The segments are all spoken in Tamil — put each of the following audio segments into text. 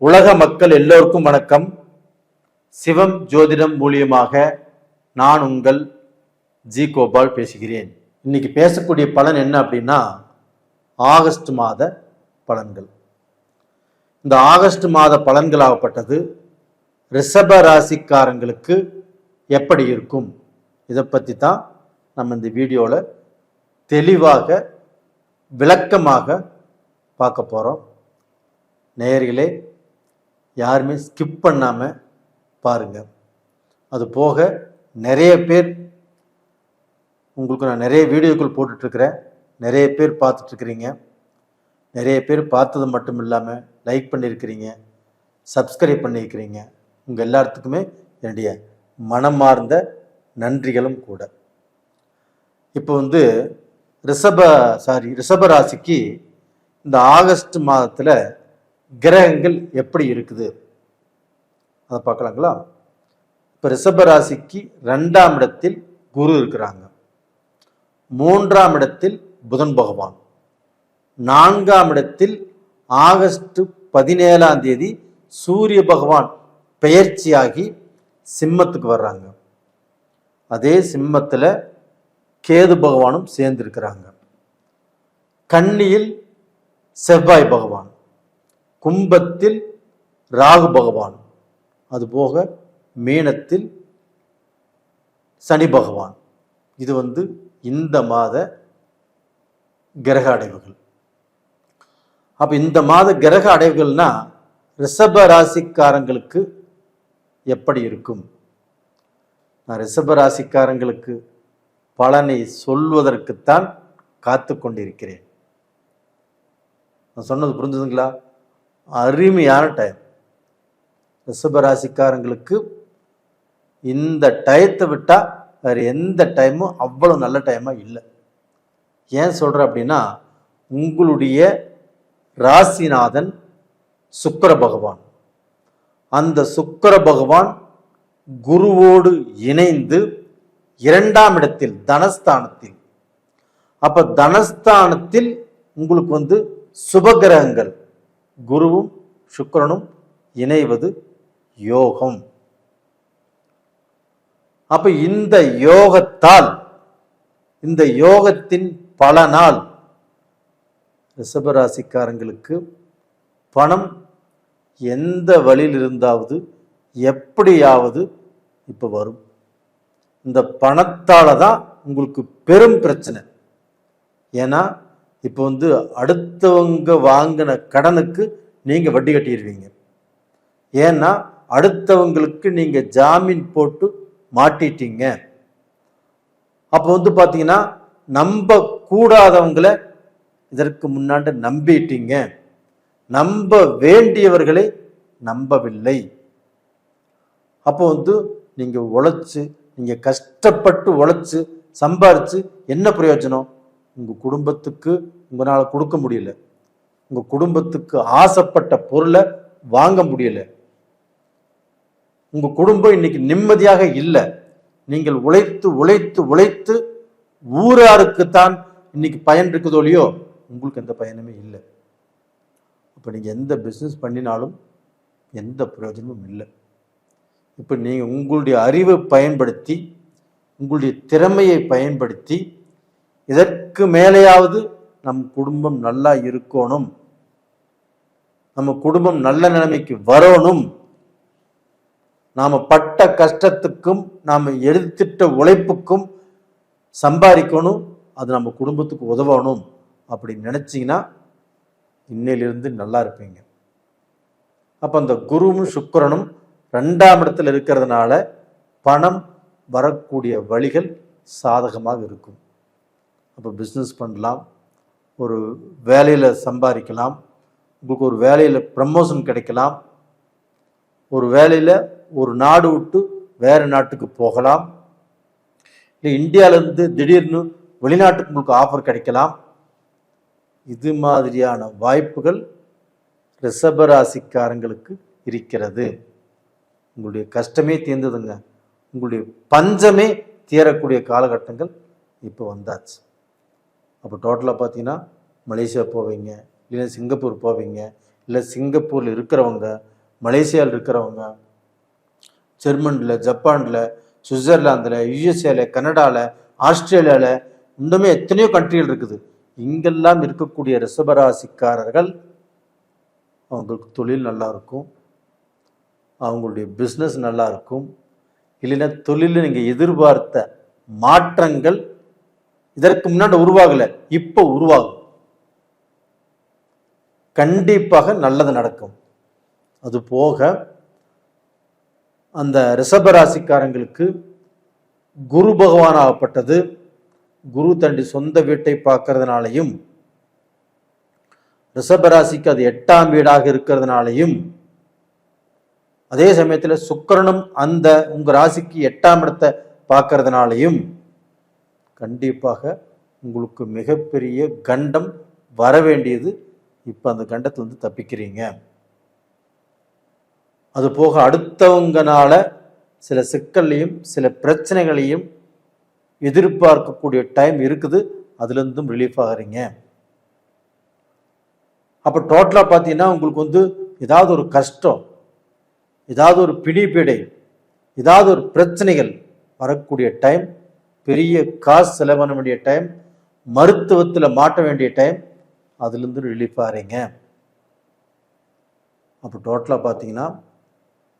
உலக மக்கள் எல்லோருக்கும் வணக்கம். சிவம் ஜோதிடம் மூலியமாக நான் உங்கள் ஜி கோபால் பேசுகிறேன். இன்னைக்கு பேசக்கூடிய பலன் என்ன அப்படின்னா ஆகஸ்ட் மாத பலன்கள். இந்த ஆகஸ்ட் மாத பலன்களாகப்பட்டது ரிஷப ராசிக்காரங்களுக்கு எப்படி இருக்கும், இதை பற்றி தான் நம்ம இந்த வீடியோவில் தெளிவாக விளக்கமாக பார்க்க போகிறோம். நேயர்களே, யாருமே ஸ்கிப் பண்ணாமல் பாருங்கள். அது போக நிறைய பேர் உங்களுக்கு நான் நிறைய வீடியோக்கள் போட்டுட்ருக்கிறேன், நிறைய பேர் பார்த்துட்ருக்கிறீங்க. நிறைய பேர் பார்த்தது மட்டும் இல்லாமல் லைக் பண்ணியிருக்கிறீங்க, சப்ஸ்கிரைப் பண்ணியிருக்கிறீங்க. உங்கள் எல்லாத்துக்குமே என்னுடைய மனமார்ந்த நன்றிகளும் கூட. இப்போ ரிஷப ராசிக்கு இந்த ஆகஸ்ட் மாதத்தில் கிரகங்கள் எப்படி இருக்குது அதை பார்க்கலாங்களா. இப்போ ரிஷப ராசிக்கு 2ஆம் இடத்தில் குரு இருக்கிறாங்க, 3ஆம் இடத்தில் புதன் பகவான், 4ஆம் இடத்தில் ஆகஸ்ட் 17ஆம் தேதி சூரிய பகவான் பெயர்ச்சியாகி சிம்மத்துக்கு வர்றாங்க. அதே சிம்மத்தில் கேது பகவானும் சேர்ந்திருக்கிறாங்க. கன்னியில் செவ்வாய் பகவான், கும்பத்தில் ராகு பகவான், அதுபோக மீனத்தில் சனி பகவான். இது இந்த மாத கிரக அடைவுகள். அப்ப இந்த மாத கிரக அடைவுகள்னா ரிஷப ராசிக்காரங்களுக்கு எப்படி இருக்கும்? நான் ரிஷப ராசிக்காரங்களுக்கு பலனை சொல்வதற்குத்தான் காத்து கொண்டிருக்கிறேன். நான் சொன்னது புரிஞ்சுதுங்களா? அருமையான டைம். ரிஷபராசிக்காரங்களுக்கு இந்த டயத்தை விட்டால் வேறு எந்த டைமும் அவ்வளோ நல்ல டைமாக இல்லை. ஏன் சொல்கிறேன் அப்படின்னா, உங்களுடைய ராசிநாதன் சுக்கிர பகவான், அந்த சுக்கிர பகவான் குருவோடு இணைந்து 2ஆம் இடத்தில் தனஸ்தானத்தில். அப்போ தனஸ்தானத்தில் உங்களுக்கு சுபகிரகங்கள் குருவும் சுக்கிரனும் இணைவது யோகம். அப்ப இந்த யோகத்தால், இந்த யோகத்தின் பலனால் ரிஷபராசிக்காரங்களுக்கு பணம் எந்த வழியில் இருந்தாவது எப்படியாவது இப்ப வரும். இந்த பணத்தால தான் உங்களுக்கு பெரும் பிரச்சனை. ஏன்னா இப்போ அடுத்தவங்க வாங்கின கடனுக்கு நீங்க வட்டி கட்டிடுவீங்க. ஏன்னா அடுத்தவங்களுக்கு நீங்க ஜாமீன் போட்டு மாட்டிட்டீங்க. அப்போ பாத்தீங்கன்னா நம்ப கூடாதவங்களை இதற்கு முன்னாடி நம்பிட்டீங்க, நம்ப வேண்டியவர்களை நம்பவில்லை. அப்போ நீங்க உழைச்சு, நீங்க கஷ்டப்பட்டு உழைச்சு சம்பாரிச்சு என்ன பிரயோஜனம்? உங்க குடும்பத்துக்கு உங்களால கொடுக்க முடியல, உங்க குடும்பத்துக்கு ஆசைப்பட்ட பொருளை வாங்க முடியல, உங்க குடும்பம் இன்னைக்கு நிம்மதியாக இல்லை. நீங்கள் உழைத்து உழைத்து உழைத்து ஊராருக்குத்தான் இன்னைக்கு பயன் இருக்குதோ இல்லையோ, உங்களுக்கு எந்த பயனுமே இல்லை. இப்போ நீங்க எந்த பிஸ்னஸ் பண்ணினாலும் எந்த பிரயோஜனமும் இல்லை. இப்போ நீங்க உங்களுடைய அறிவை பயன்படுத்தி, உங்களுடைய திறமையை பயன்படுத்தி இதற்கு மேலேயாவது நம் குடும்பம் நல்லா இருக்கணும், நம்ம குடும்பம் நல்ல நிலைமைக்கு வரணும், நாம பட்ட கஷ்டத்துக்கும் நாம எடுத்துட்ட உழைப்புக்கும் சம்பாதிக்கணும், அது நம்ம குடும்பத்துக்கு உதவணும் அப்படின்னு நினைச்சீங்கன்னா இன்னையிலிருந்து நல்லா இருப்பீங்க. அப்ப அந்த குருவும் சுக்கிரனும் 2ஆம் இடத்துல இருக்கிறதுனால பணம் வரக்கூடிய வழிகள் சாதகமாக இருக்கும். அப்போ பிஸ்னஸ் பண்ணலாம், ஒரு வேலையில் சம்பாதிக்கலாம், உங்களுக்கு ஒரு வேலையில் ப்ரமோஷன் கிடைக்கலாம், ஒரு வேலையில் ஒரு நாடு விட்டு வேறு நாட்டுக்கு போகலாம், இல்லை இந்தியாவிலேருந்து திடீர்னு வெளிநாட்டுக்கு உங்களுக்கு ஆஃபர் கிடைக்கலாம். இது மாதிரியான வாய்ப்புகள் ரிஷபராசிக்காரங்களுக்கு இருக்கிறது. உங்களுடைய கஷ்டமே தீர்ந்ததுங்க, உங்களுடைய பஞ்சமே தீரக்கூடிய காலகட்டங்கள் இப்போ வந்தாச்சு. அப்போ டோட்டலாக பார்த்தீங்கன்னா மலேசியா போவீங்க, இல்லைன்னா சிங்கப்பூர் போவீங்க, இல்லை சிங்கப்பூரில் இருக்கிறவங்க, மலேசியாவில் இருக்கிறவங்க, ஜெர்மனில், ஜப்பானில், சுவிட்சர்லாந்தில், யுஎஸ்ஏல, கனடாவில், ஆஸ்திரேலியாவில், இன்னுமே எத்தனையோ கண்ட்ரிகள் இருக்குது. இங்கெல்லாம் இருக்கக்கூடிய ரிஷபராசிக்காரர்கள் அவங்களுக்கு தொழில் நல்லா இருக்கும், அவங்களுடைய பிஸ்னஸ் நல்லா இருக்கும். இல்லைன்னா தொழிலில் நீங்கள் எதிர்பார்த்த மாற்றங்கள் இதற்கு முன்னாடி உருவாகலை, இப்போ உருவாகும். கண்டிப்பாக நல்லது நடக்கும். அது போக அந்த ரிஷபராசிக்காரங்களுக்கு குரு பகவான் ஆகப்பட்டது குரு தண்டி சொந்த வீட்டை பார்க்கறதுனாலையும், ரிஷபராசிக்கு அது 8ஆம் வீடாக இருக்கிறதுனாலையும், அதே சமயத்தில் சுக்கிரனும் அந்த உங்க ராசிக்கு 8ஆம் இடத்தை பார்க்கறதுனாலையும் கண்டிப்பாக உங்களுக்கு மிகப்பெரிய கண்டம் வர வேண்டியது. இப்போ அந்த கண்டத்திலிருந்து தப்பிக்கிறீங்க. அது போக அடுத்தவங்கனால சில சிக்கல்லையும் சில பிரச்சனைகளையும் எதிர்பார்க்கக்கூடிய டைம் இருக்குது, அதுலேருந்தும் ரிலீஃப் ஆகிறீங்க. அப்போ டோட்டலாக பார்த்தீங்கன்னா உங்களுக்கு ஏதாவது ஒரு கஷ்டம், ஏதாவது ஒரு பிடிப்பீடை, ஏதாவது ஒரு பிரச்சனைகள் வரக்கூடிய டைம், பெரிய காசு செலவு பண்ண வேண்டிய டைம், மருத்துவத்தில் மாட்ட வேண்டிய டைம், அதுலேருந்து ரிலீஃப் ஆகிறீங்க. அப்போ டோட்டலாக பார்த்தீங்கன்னா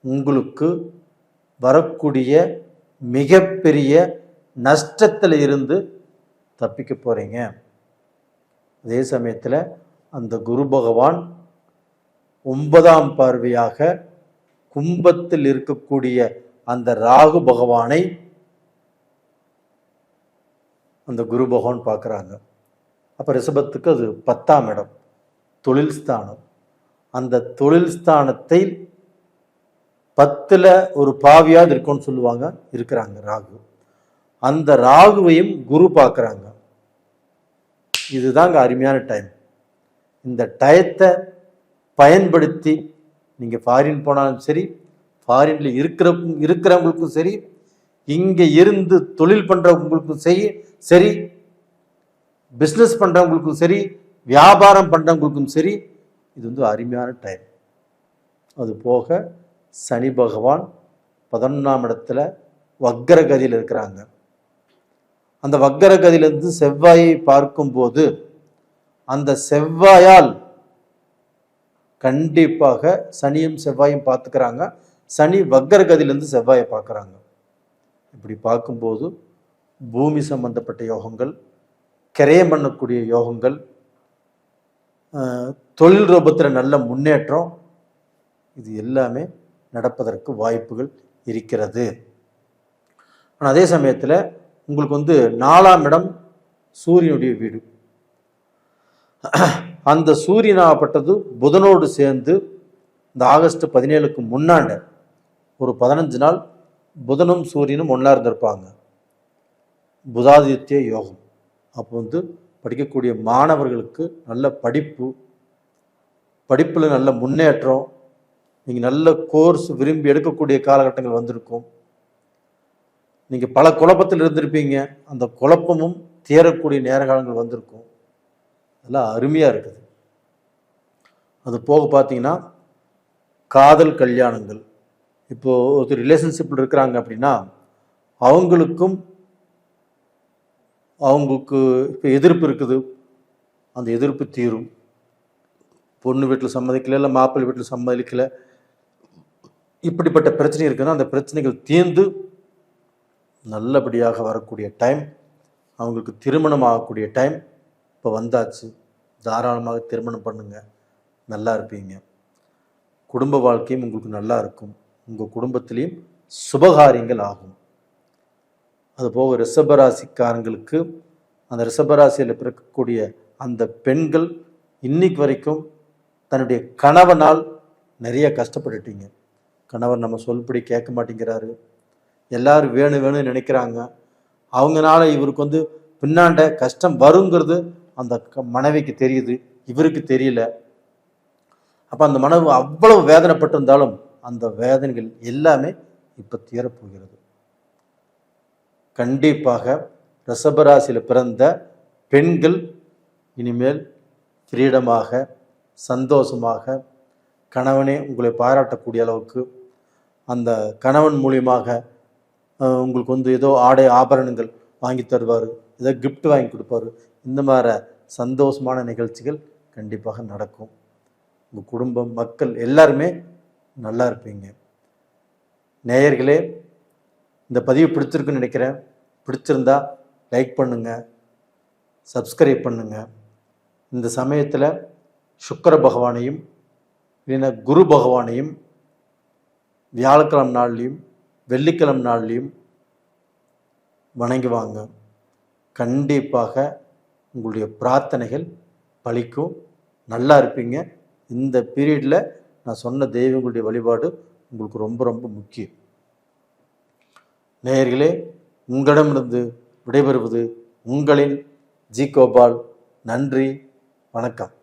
உங்களுக்கு வரக்கூடிய மிகப்பெரிய நஷ்டத்தில் இருந்து தப்பிக்க போகிறீங்க. அதே சமயத்தில் அந்த குரு பகவான் 9ஆம் பார்வையாக கும்பத்தில் இருக்கக்கூடிய அந்த ராகு பகவானை அந்த குரு பகவான் பார்க்குறாங்க. அப்போ ரிஷபத்துக்கு அது 10ஆம் இடம், தொழில் ஸ்தானம். அந்த தொழில் ஸ்தானத்தை 10ல் ஒரு பாவியாவது இருக்கும்னு சொல்லுவாங்க, இருக்கிறாங்க ராகு. அந்த ராகுவையும் குரு பார்க்குறாங்க. இதுதாங்க அருமையான டைம். இந்த டயத்தை பயன்படுத்தி நீங்கள் ஃபாரின் போனாலும் சரி, ஃபாரின்ல இருக்கிறவங்களுக்கும் சரி, இங்கே இருந்து தொழில் பண்ணுறவங்களுக்கும் சரி, பிஸ்னஸ் பண்ணுறவங்களுக்கும் சரி, வியாபாரம் பண்ணுறவங்களுக்கும் சரி, இது அருமையான டைம். அது போக சனி பகவான் 11ஆம் இடத்துல வக்கரகதியில் இருக்கிறாங்க. அந்த வக்கரகதியிலிருந்து செவ்வாயை பார்க்கும்போது அந்த செவ்வாயால் கண்டிப்பாக சனியும் செவ்வாயும் பார்த்துக்கிறாங்க. சனி வக்கரகதியிலிருந்து செவ்வாயை பார்க்குறாங்க. இப்படி பார்க்கும்போது பூமி சம்பந்தப்பட்ட யோகங்கள், கிரயம் பண்ணக்கூடிய யோகங்கள், தொழில் ரூபத்தில் நல்ல முன்னேற்றம், இது எல்லாமே நடப்பதற்கு வாய்ப்புகள் இருக்கிறது. ஆனால் அதே சமயத்தில் உங்களுக்கு 4ஆம் இடம் சூரியனுடைய வீடு. அந்த சூரியனாகப்பட்டது புதனோடு சேர்ந்து இந்த ஆகஸ்ட் 17க்கு முன்னாண்ட ஒரு 15 நாள் புதனும் சூரியனும் ஒன்றா இருந்திருப்பாங்க. புதாதித்ய யோகம். அப்போ படிக்கக்கூடிய மாணவர்களுக்கு நல்ல படிப்பில் நல்ல முன்னேற்றம், நீங்கள் நல்ல கோர்ஸ் விரும்பி எடுக்கக்கூடிய காலகட்டங்கள் வந்திருக்கும். நீங்கள் பல குழப்பத்தில் இருந்திருப்பீங்க, அந்த குழப்பமும் தீரக்கூடிய நேர காலங்கள் வந்திருக்கும். அதெல்லாம் அருமையாக இருக்குது. அது போக பார்த்தீங்கன்னா காதல் கல்யாணங்கள். இப்போது ஒரு ரிலேஷன்ஷிப்பில் இருக்கிறாங்க அப்படின்னா அவங்களுக்கு இப்போ எதிர்ப்பு இருக்குது, அந்த எதிர்ப்பு தீரும். பொண்ணு வீட்டில் சம்மதிக்கலை, இல்லை மாப்பிள்ளை வீட்டில் சம்மதிக்கலை, இப்படிப்பட்ட பிரச்சனை இருக்குன்னா அந்த பிரச்சனைகள் தீர்ந்து நல்லபடியாக வரக்கூடிய டைம். அவங்களுக்கு திருமணம் ஆகக்கூடிய டைம் இப்போ வந்தாச்சு. தாராளமாக திருமணம் பண்ணுங்க, நல்லா இருப்பீங்க. குடும்ப வாழ்க்கையும் உங்களுக்கு நல்லா இருக்கும். உங்கள் குடும்பத்திலையும் சுபகாரியங்கள் ஆகும். அதுபோக ரிஷபராசிக்காரங்களுக்கு அந்த ரிஷபராசியில் பிறக்கக்கூடிய அந்த பெண்கள் இன்னைக்கு வரைக்கும் தன்னுடைய கணவனால் நிறைய கஷ்டப்பட்டுட்டீங்க. கணவர் நம்ம சொல்படி கேட்க மாட்டேங்கிறாரு, எல்லாரும் வேணும்னு நினைக்கிறாங்க. அவங்கனால இவருக்கு பின்னாண்ட கஷ்டம் வருங்கிறது அந்த மனைவிக்கு தெரியுது, இவருக்கு தெரியல. அப்போ அந்த மனைவி அவ்வளவு வேதனைப்பட்டிருந்தாலும் அந்த வேதனைகள் எல்லாமே இப்போ தீரப்போகிறது. கண்டிப்பாக ரிஷபராசியில் பிறந்த பெண்கள் இனிமேல் ஃப்ரீடமாக, சந்தோஷமாக, கணவனே உங்களை பாராட்டக்கூடிய அளவுக்கு, அந்த கணவன் மூலியமாக உங்களுக்கு வந்து ஏதோ ஆடை ஆபரணங்கள் வாங்கி தருவார், ஏதோ gift வாங்கி கொடுப்பாரு. இந்த மாதிரி சந்தோஷமான நிகழ்ச்சிகள் கண்டிப்பாக நடக்கும். உங்கள் குடும்பம், மக்கள் எல்லாருமே நல்லா இருப்பீங்க. நேயர்களே, இந்த பதிவு பிடிச்சிருக்குன்னு நினைக்கிறேன். பிடிச்சிருந்தா லைக் பண்ணுங்கள், சப்ஸ்கிரைப் பண்ணுங்கள். இந்த சமயத்தில் சுக்கிர பகவானையும் இல்லைன்னா குரு பகவானையும் வியாழக்கிழமை நாள்லையும் வெள்ளிக்கிழமை நாள்லையும் வணங்கி வாங்க. கண்டிப்பாக உங்களுடைய பிரார்த்தனைகள் பலிக்கும், நல்லா இருப்பீங்க. இந்த பீரியடில் நான் சொன்ன தெய்வங்களுடைய வழிபாடு உங்களுக்கு ரொம்ப ரொம்ப முக்கியம். நேயர்களே, உங்களிடமிருந்து விடைபெறுவது உங்களின் ஜி கோபால். நன்றி, வணக்கம்.